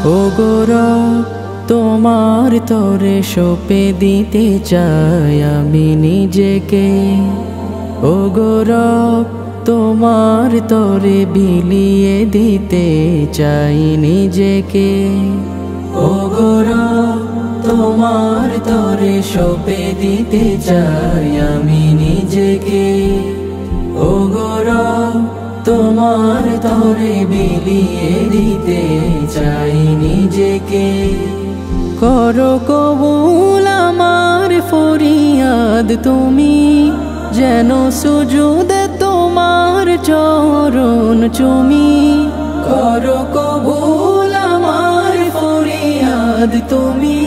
ও গৌরব তোমার তরে সঁপে দিতে চাই আমি নিজেকে। ও গৌরব তোমার তরে বিলিয়ে দিতে চাই নিজেকে। ও গৌরব তোমার তরে সঁপে দিতে চাই আমি নিজেকে। ও গৌরব তোমার তরে বিলিয়ে দিতে চাই নিজেকে। করো কবুল আমার ফরিয়াদ তুমি, যেন সুজুদে তোমার চরণ চুমি। করো কবুল আমার ফরিয়াদ তুমি,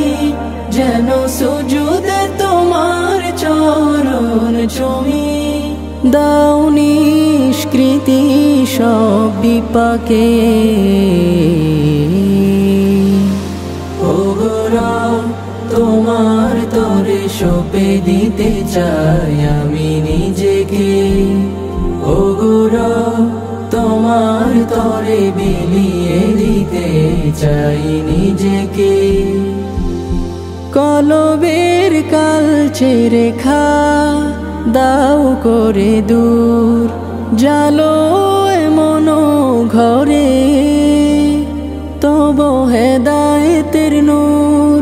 যেন সুজুদে তোমার চরণ চুমি। দাও নিষ্কৃতি সব বিপাকে। ও গৌরব তোমার তরে সঁপে দিতে চাই আমি নিজেকে। ও গৌরব তোমার তরে বিলিয়ে দিতে চাই নিজেকে। কলবের কালচে রেখা দাও করে দূর, জালো এমন ঘরে তব হেদায়েতের নূর।